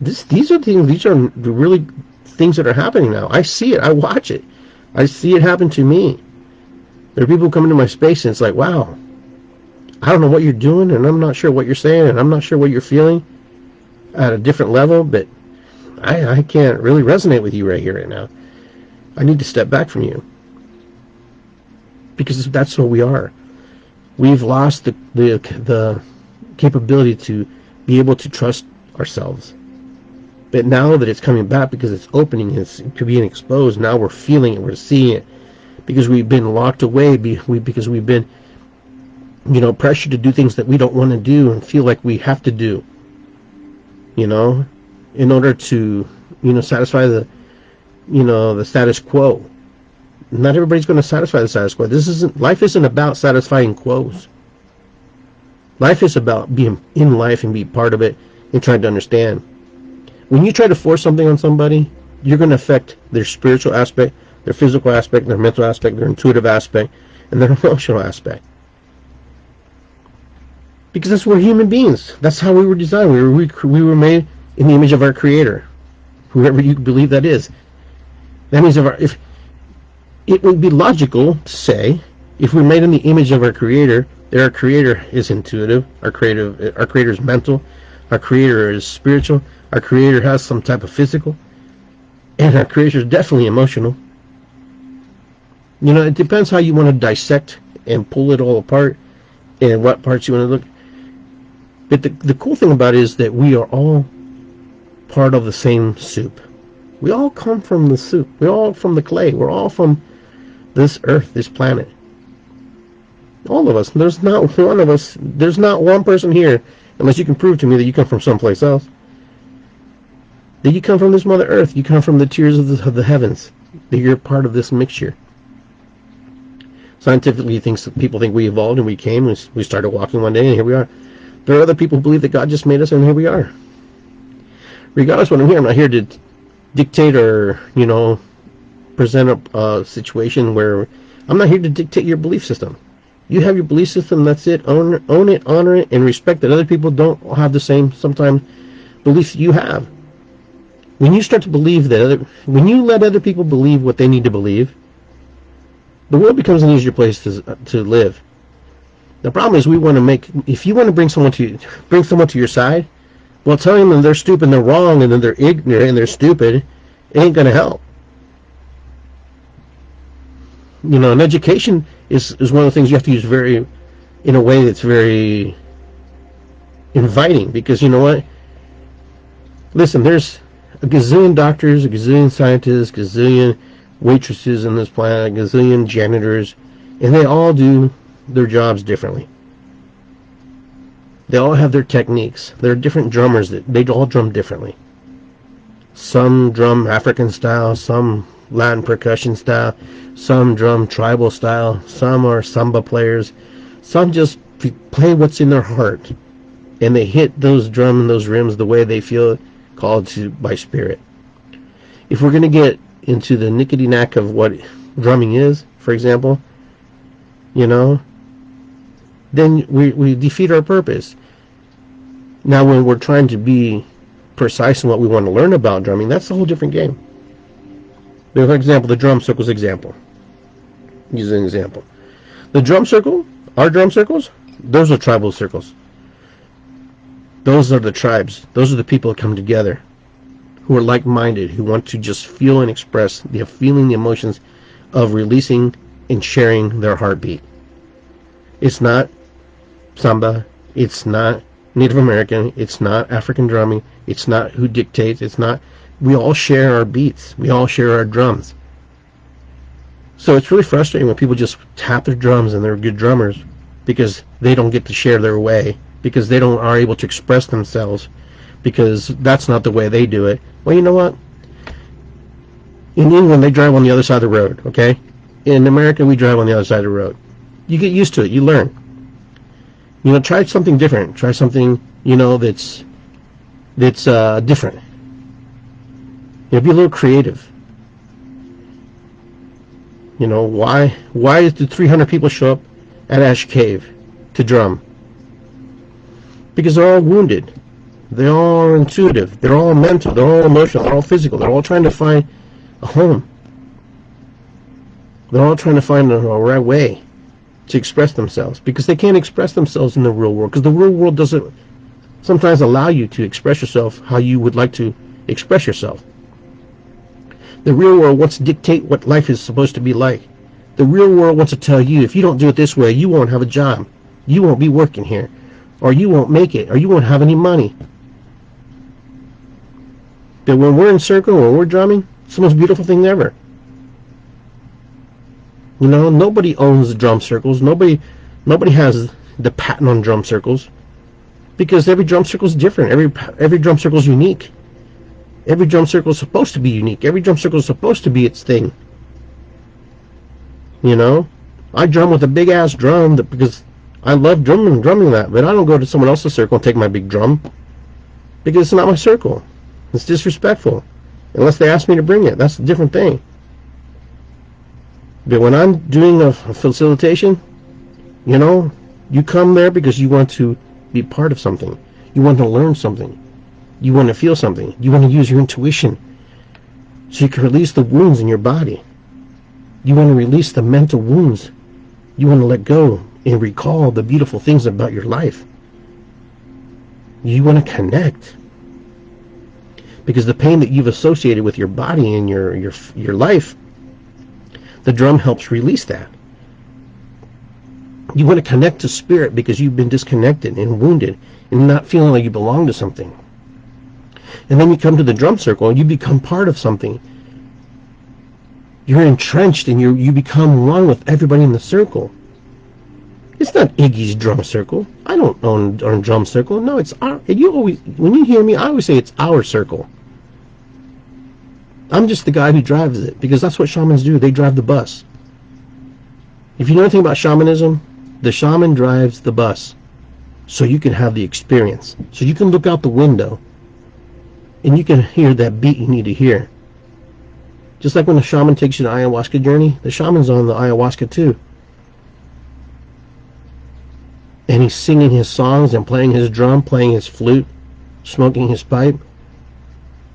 These are really things that are happening now. I see it, I watch it. I see it happen to me. There are people who come into my space and it's like, wow, I don't know what you're doing and I'm not sure what you're saying and I'm not sure what you're feeling at a different level, but I can't really resonate with you right here, right now. I need to step back from you. Because that's who we are. We've lost the capability to be able to trust ourselves. But now that it's coming back because it's opening, it's being exposed, now we're feeling it, we're seeing it. Because we've been locked away, because we've been, you know, pressured to do things that we don't want to do and feel like we have to do. You know, in order to, you know, satisfy the status quo. Not everybody's going to satisfy the status quo. Life isn't about satisfying quos. Life is about being in life and be part of it and trying to understand. When you try to force something on somebody, you're going to affect their spiritual aspect, their physical aspect, their mental aspect, their intuitive aspect, and their emotional aspect. Because that's we're human beings. That's how we were designed. We were made in the image of our Creator, whoever you believe that is. That means if it would be logical to say, if we're made in the image of our Creator, that our Creator is intuitive, our Creator is mental, our Creator is spiritual, our Creator has some type of physical, and our Creator is definitely emotional. You know, it depends how you want to dissect and pull it all apart and what parts you want to look. But the cool thing about it is that we are all part of the same soup. We all come from the soup. We're all from the clay. We're all from this earth, this planet. All of us. There's not one of us. There's not one person here, unless you can prove to me that you come from someplace else. That you come from this Mother Earth. You come from the tears of the heavens. That you're part of this mixture. Scientifically, people think we evolved and we came. We started walking one day and here we are. There are other people who believe that God just made us and here we are. Regardless of what I'm here, I'm not here to dictate or, present a situation where I'm not here to dictate your belief system. You have your belief system, that's it. Own it, honor it, and respect that other people don't have the same, sometimes, beliefs you have. When you start to believe when you let other people believe what they need to believe, the world becomes an easier place to live. The problem is if you want to bring someone to your side, well, telling them they're stupid and they're wrong and then they're ignorant and they're stupid, it ain't going to help. And education is one of the things you have to use in a way that's very inviting, because you know what? Listen, there's a gazillion doctors, a gazillion scientists, a gazillion waitresses in this planet, a gazillion janitors, and they all do their jobs differently. They all have their techniques. There are different drummers that they all drum differently. Some drum African style, some Latin percussion style, some drum tribal style, some are samba players, some just play what's in their heart, and they hit those drum and those rims the way they feel called to by spirit. If we're going to get into the nickety-knack of what drumming is, for example, then we defeat our purpose. Now, when we're trying to be precise in what we want to learn about drumming, that's a whole different game. For example, the drum circles example. Use an example. The drum circle, our drum circles, those are tribal circles. Those are the tribes. Those are the people that come together, who are like-minded, who want to just feel and express the feeling, the emotions of releasing and sharing their heartbeat. It's not samba. It's not Native American. It's not African drumming. It's not who dictates. It's not. We all share our beats. We all share our drums. So it's really frustrating when people just tap their drums and they're good drummers because they don't get to share their way, because they are able to express themselves, because that's not the way they do it. Well, you know what? In England, they drive on the other side of the road, okay? In America, we drive on the other side of the road. You get used to it. You learn. Try something different. Try something, that's different. Be a little creative. Why did 300 people show up at Ash Cave to drum? Because they're all wounded. They're all intuitive. They're all mental. They're all emotional. They're all physical. They're all trying to find a home. They're all trying to find a right way to express themselves, because they can't express themselves in the real world, because the real world doesn't sometimes allow you to express yourself how you would like to express yourself. The real world wants to dictate what life is supposed to be like. The real world wants to tell you, if you don't do it this way, you won't have a job, you won't be working here, or you won't make it, or you won't have any money. But when we're in circle, when we're drumming, it's the most beautiful thing ever. Nobody owns drum circles. Nobody has the patent on drum circles, because every drum circle is different. Every drum circle is unique. Every drum circle is supposed to be unique. Every drum circle is supposed to be its thing. I drum with a big ass drum because I love drumming that, but I don't go to someone else's circle and take my big drum, because it's not my circle. It's disrespectful. Unless they ask me to bring it, that's a different thing. But when I'm doing a facilitation, you come there because you want to be part of something. You want to learn something. You want to feel something. You want to use your intuition so you can release the wounds in your body. You want to release the mental wounds. You want to let go and recall the beautiful things about your life. You want to connect. Because the pain that you've associated with your body and your life, the drum helps release that. You want to connect to spirit because you've been disconnected and wounded and not feeling like you belong to something. And then you come to the drum circle and you become part of something. You're entrenched and you become one with everybody in the circle. It's not Iggy's drum circle. I don't own drum circle. No, it's our. You always, when you hear me, I always say it's our circle. I'm just the guy who drives it because that's what shamans do. They drive the bus. If you know anything about shamanism, the shaman drives the bus so you can have the experience. So you can look out the window and you can hear that beat you need to hear. Just like when the shaman takes you on an ayahuasca journey, the shaman's on the ayahuasca too. And he's singing his songs and playing his drum, playing his flute, smoking his pipe,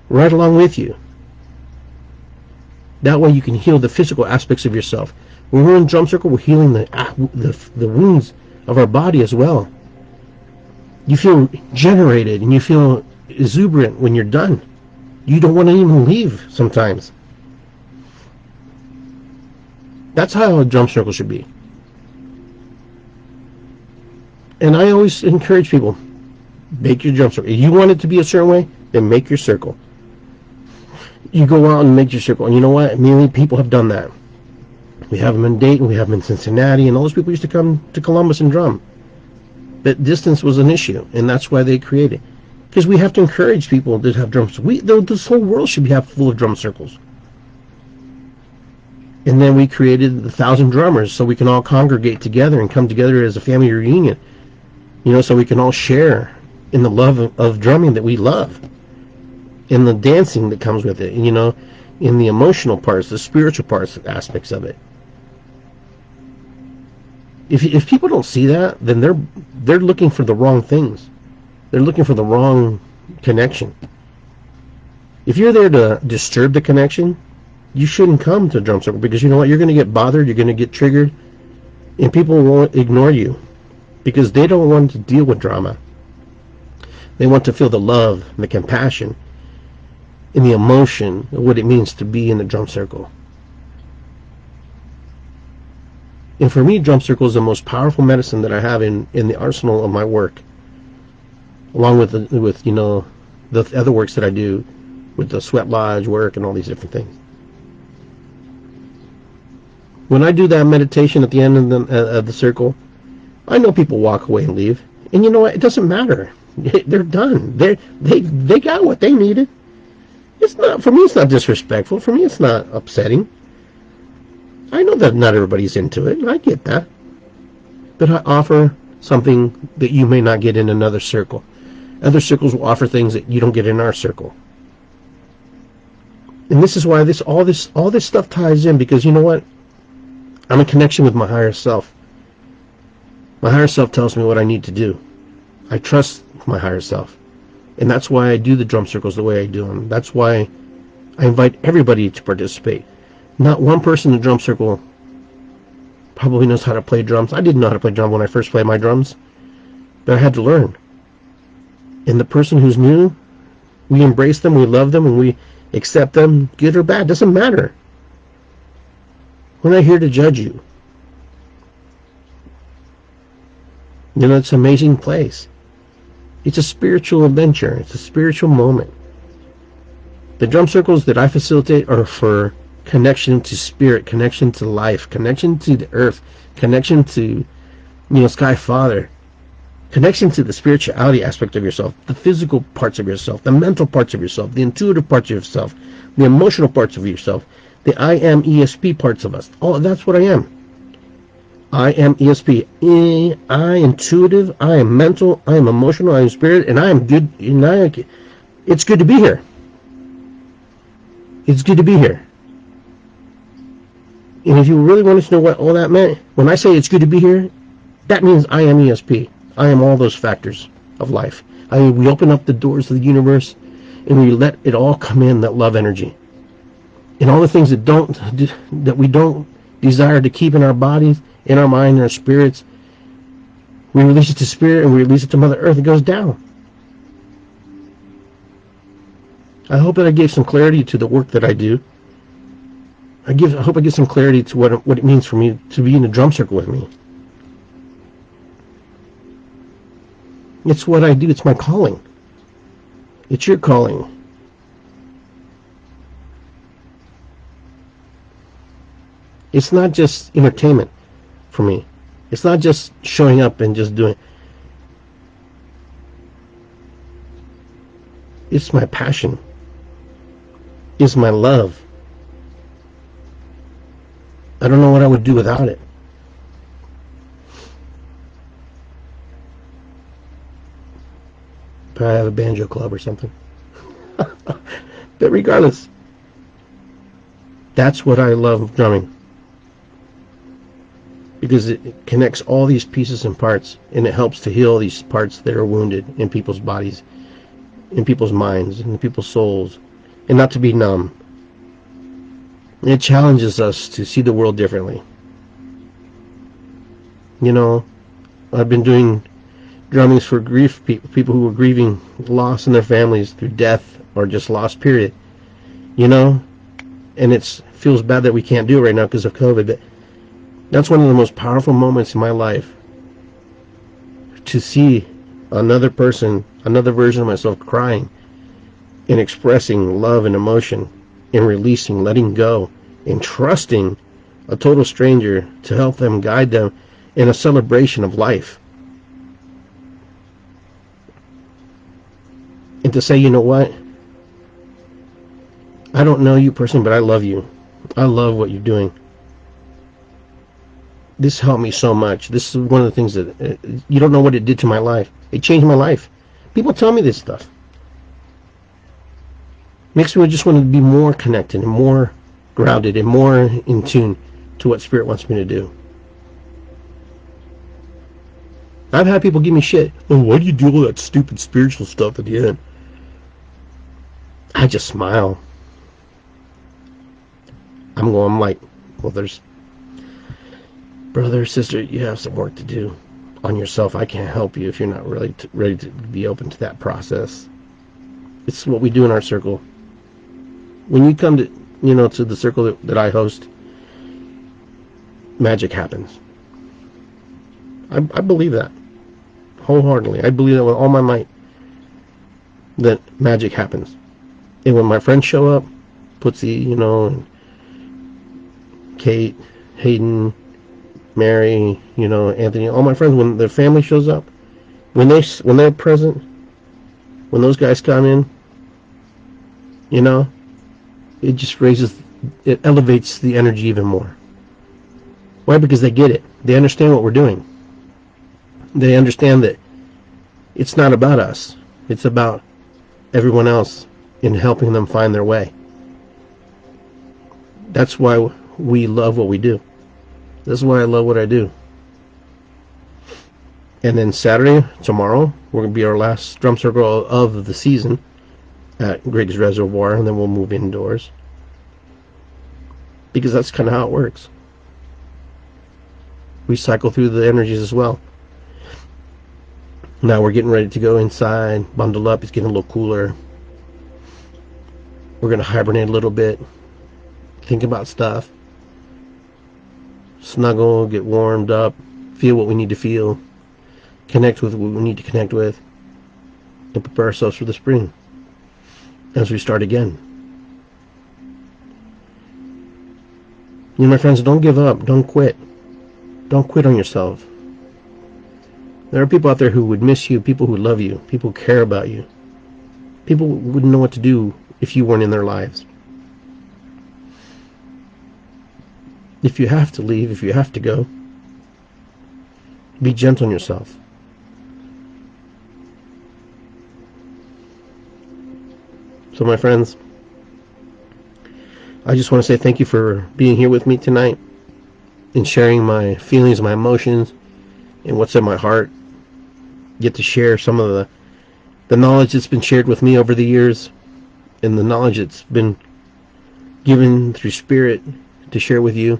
right along with you. That way you can heal the physical aspects of yourself. When we're in drum circle, we're healing the wounds of our body as well. You feel generated and you feel exuberant when you're done. You don't want to even leave sometimes. That's how a drum circle should be. And I always encourage people, make your drum circle. If you want it to be a certain way, then make your circle. You go out and make your circle. And you know what? Many people have done that. We have them in Dayton, we have them in Cincinnati, and all those people used to come to Columbus and drum. But distance was an issue, and that's why they created. Because we have to encourage people to have drums. This whole world should be full of drum circles. And then we created the 1,000 drummers so we can all congregate together and come together as a family reunion. So we can all share in the love of drumming that we love. In the dancing that comes with it, in the emotional parts, the spiritual parts, aspects of it. If people don't see that, then they're looking for the wrong things. They're looking for the wrong connection. If you're there to disturb the connection, you shouldn't come to drum circle because you know what? You're going to get bothered, you're going to get triggered, and people won't ignore you because they don't want to deal with drama. They want to feel the love and the compassion and the emotion of what it means to be in the drum circle. And for me, drum circle is the most powerful medicine that I have in the arsenal of my work, along with the other works that I do with the sweat lodge work and all these different things. When I do that meditation at the end of the circle, I know people walk away and leave, and you know what? It doesn't matter. They're done. They got what they needed. It's not, for me, it's not disrespectful. For me, it's not upsetting. I know that not everybody's into it, and I get that. But I offer something that you may not get in another circle. Other circles will offer things that you don't get in our circle. And this is why all this stuff ties in, because you know what? I'm in connection with my higher self. My higher self tells me what I need to do. I trust my higher self. And that's why I do the drum circles the way I do them. That's why I invite everybody to participate. Not one person in the drum circle probably knows how to play drums. I didn't know how to play drums when I first played my drums, but I had to learn. And the person who's new, we embrace them, we love them, and we accept them, good or bad, doesn't matter. We're not here to judge you. It's an amazing place. It's a spiritual adventure. It's a spiritual moment. The drum circles that I facilitate are for connection to spirit, connection to life, connection to the earth, connection to, Sky Father, connection to the spirituality aspect of yourself, the physical parts of yourself, the mental parts of yourself, the intuitive parts of yourself, the emotional parts of yourself, the I am ESP parts of us. Oh, that's what I am. I am ESP. I am intuitive. I am mental. I am emotional. I am spirit, and I am good. It's good to be here. It's good to be here. And if you really wanted to know what all that meant, when I say it's good to be here, that means I am ESP. I am all those factors of life. I mean, we open up the doors of the universe and we let it all come in, that love energy. And all the things that we don't desire to keep in our bodies, in our mind, in our spirits, we release it to spirit and we release it to Mother Earth. It goes down. I hope that I gave some clarity to the work that I do. I hope I give some clarity to what it means for me to be in a drum circle with me. It's what I do. It's my calling. It's your calling. It's not just entertainment for me. It's not just showing up and just doing. It's my passion. It's my love. I don't know what I would do without it. Probably have a banjo club or something. But regardless, that's what I love drumming. Because it connects all these pieces and parts, and it helps to heal these parts that are wounded in people's bodies, in people's minds, in people's souls, and not to be numb. It challenges us to see the world differently. You know, I've been doing drummings for grief, people who are grieving loss in their families through death or just loss, period. You know, and it feels bad that we can't do it right now because of COVID, but that's one of the most powerful moments in my life, to see another person, another version of myself crying and expressing love and emotion and releasing, letting go, and trusting a total stranger to help them, guide them in a celebration of life. And to say, you know what? I don't know you personally, but I love you. I love what you're doing. This helped me so much. This is one of the things that you don't know what it did to my life. It changed my life. People tell me this stuff. Makes me just want to be more connected and more grounded and more in tune to what Spirit wants me to do. I've had people give me shit. Oh, why do you do all that stupid spiritual stuff at the end? I just smile. I'm like, well, there's, brother, sister, you have some work to do on yourself. I can't help you if you're not really ready to be open to that process. It's what we do in our circle. When you come to, to the circle that I host, magic happens. I believe that wholeheartedly. I believe that with all my might, that magic happens. And when my friends show up, Putzi, Kate, Hayden, Mary, Anthony, all my friends, when their family shows up, when they're present, when those guys come in, it just it elevates the energy even more. Why? Because they get it. They understand what we're doing. They understand that it's not about us. It's about everyone else in helping them find their way. That's why we love what we do. That's why I love what I do. And then Saturday, tomorrow, we're going to be our last drum circle of the season at Greatest Reservoir, and then we'll move indoors. Because that's kind of how it works. We cycle through the energies as well. Now we're getting ready to go inside, bundle up. It's getting a little cooler. We're going to hibernate a little bit, think about stuff, snuggle, get warmed up, feel what we need to feel, connect with what we need to connect with, and prepare ourselves for the spring as we start again. My friends, don't give up. Don't quit. Don't quit on yourself. There are people out there who would miss you, people who love you, people who care about you. People wouldn't know what to do if you weren't in their lives. If you have to leave, if you have to go, be gentle on yourself. So my friends, I just want to say thank you for being here with me tonight and sharing my feelings, my emotions, and what's in my heart. get to share some of the knowledge that's been shared with me over the years, and the knowledge that's been given through spirit to share with you.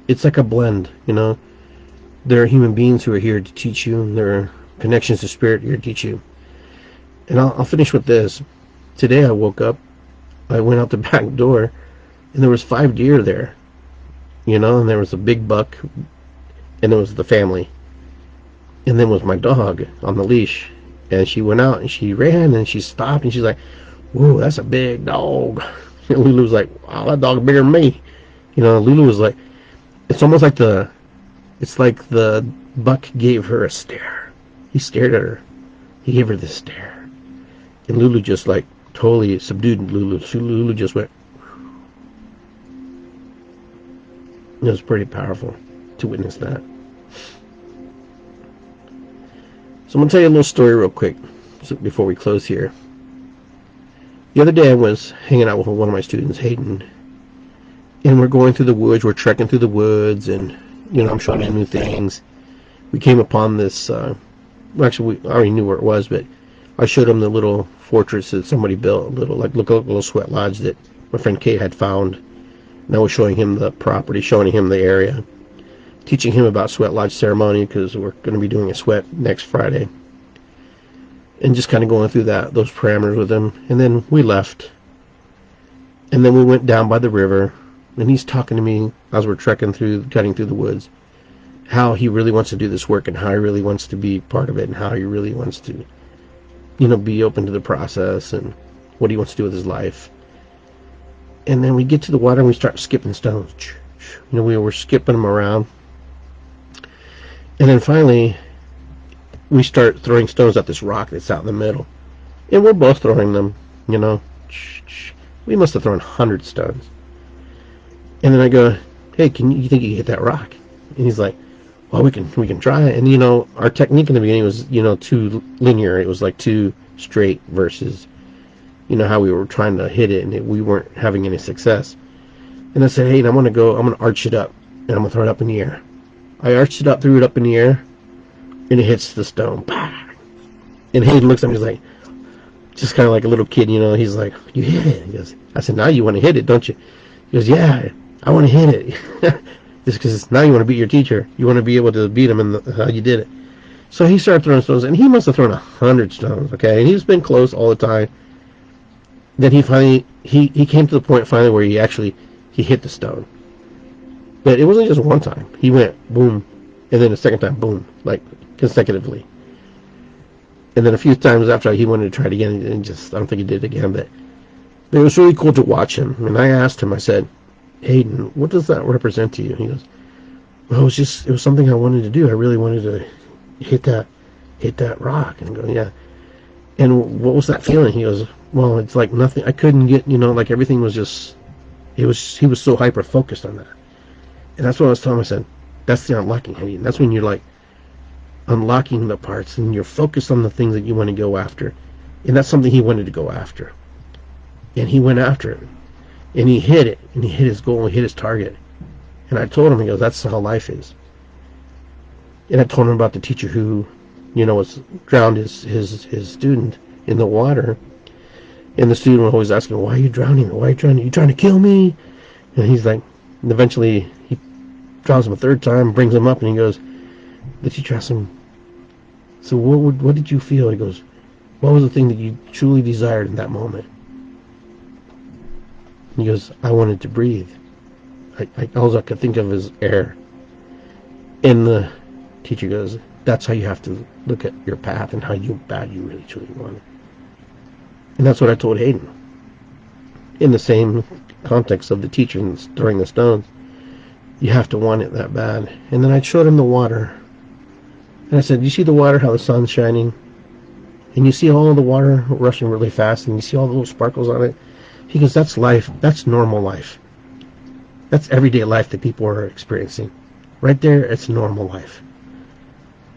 It's like a blend, There are human beings who are here to teach you, and there are connections to spirit here to teach you. And I'll finish with this. Today I woke up, I went out the back door, and there was 5 deer there, and there was a big buck, and it was the family. And then was my dog on the leash, and she went out and she ran and she stopped and she's like, "Whoa, that's a big dog." And Lulu was like, "Wow, that dog's bigger than me." Lulu was like, it's almost like it's like the buck gave her a stare. He stared at her. He gave her this stare. And Lulu just like totally subdued Lulu. So Lulu just went. It was pretty powerful to witness that. So I'm going to tell you a little story real quick before we close here. The other day I was hanging out with one of my students, Hayden, and we're going through the woods, we're trekking through the woods, and, I'm showing him new things. We came upon this, actually, I already knew where it was, but I showed him the little fortress that somebody built, look like a little sweat lodge that my friend Kate had found. And I was showing him the property, showing him the area, teaching him about sweat lodge ceremony, because we're going to be doing a sweat next Friday. And just kind of going through those parameters with him. And then we left. And then we went down by the river. And he's talking to me as we're cutting through the woods, how he really wants to do this work and how he really wants to be part of it and how he really wants to, be open to the process and what he wants to do with his life. And then we get to the water and we start skipping stones. We were skipping them around. And then finally, we start throwing stones at this rock that's out in the middle. And we're both throwing them, We must have thrown 100 stones. And then I go, "Hey, you think you can hit that rock?" And he's like, "Well, we can try it." And, our technique in the beginning was, too linear. It was like too straight versus, how we were trying to hit it, and we weren't having any success. And I said, "Hey, I'm going to arch it up, and I'm going to throw it up in the air." I arched it up, threw it up in the air, and it hits the stone. Bah! And Hayden looks at me, he's like, just kind of like a little kid, he's like, "You hit it." He goes, I said, "Now you want to hit it, don't you?" He goes, "Yeah, I want to hit it." Just because now you want to beat your teacher. You want to be able to beat him in how you did it. So he started throwing stones, and he must have thrown 100 stones, okay? And he's been close all the time. Then he finally, he came to the point finally where he hit the stone. But it wasn't just one time. He went boom, and then the second time boom, like consecutively. And then a few times after he wanted to try it again, and I don't think he did it again, but it was really cool to watch him. And I asked him, I said, "Hayden, what does that represent to you?" He goes, "Well, it was something I wanted to do. I really wanted to hit that rock." And I go, "Yeah." "And what was that feeling?" He goes, "Well, it's like nothing. I couldn't get, like everything was just, he was so hyper focused on that." And that's what I was telling him. I said, "That's the unlocking, Hayden. That's when you're like unlocking the parts and you're focused on the things that you want to go after." And that's something he wanted to go after. And he went after it. And he hit it. And he hit his goal. He hit his target. And I told him, he goes, "That's how life is." And I told him about the teacher who, was drowned his student in the water. And the student was always asking, "Why are you drowning? Why are you drowning? Are you trying to kill me?" And he's like, and eventually he drowns him a third time, brings him up, and he goes, the teacher asks him, "So what did you feel?" He goes, "What was the thing that you truly desired in that moment?" And he goes, "I wanted to breathe. All I could think of is air." And the teacher goes, "That's how you have to look at your path and how bad you really truly want it." And that's what I told Hayden. In the same context of the teacher throwing the stones, you have to want it that bad. And then I showed him the water. And I said, "You see the water, how the sun's shining? And you see all of the water rushing really fast, and you see all the little sparkles on it?" He goes, "That's life. That's normal life. That's everyday life that people are experiencing. Right there, it's normal life.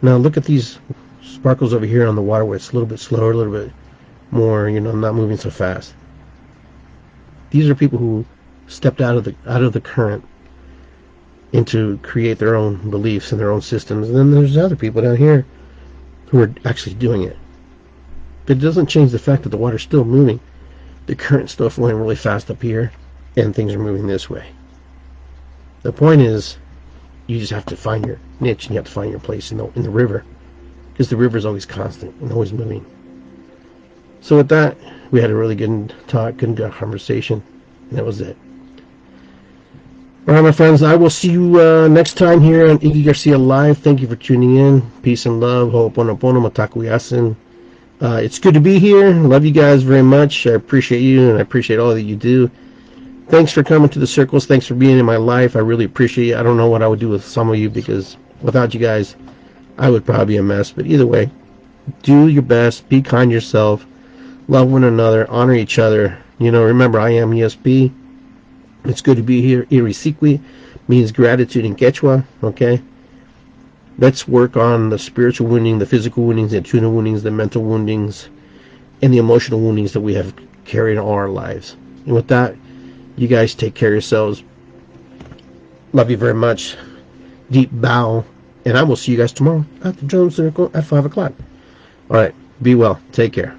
Now look at these sparkles over here on the water where it's a little bit slower, a little bit more, not moving so fast. These are people who stepped out of the current and to create their own beliefs and their own systems. And then there's other people down here who are actually doing it. But it doesn't change the fact that the water's still moving. The current's still flowing really fast up here, and things are moving this way. The point is, you just have to find your niche, and you have to find your place in the river, because the river is always constant and always moving. So with that, we had a really good talk, good conversation, and that was it. All right, my friends, I will see you next time here on Iggy Garcia Live. Thank you for tuning in. Peace and love. Ho'oponopono, mataku yasin. It's good to be here. Love you guys very much. I appreciate you, and I appreciate all that you do. Thanks for coming to the circles. Thanks for being in my life. I really appreciate it. I don't know what I would do with some of you, because without you guys, I would probably be a mess. But either way, do your best. Be kind to yourself. Love one another. Honor each other. Remember, I am ESP. It's good to be here. Irisikwi means gratitude in Quechua. Okay? Let's work on the spiritual wounding, the physical woundings, the tuna woundings, the mental woundings, and the emotional woundings that we have carried in all our lives. And with that, you guys take care of yourselves. Love you very much. Deep bow. And I will see you guys tomorrow at the Drum Circle at 5 o'clock. All right. Be well. Take care.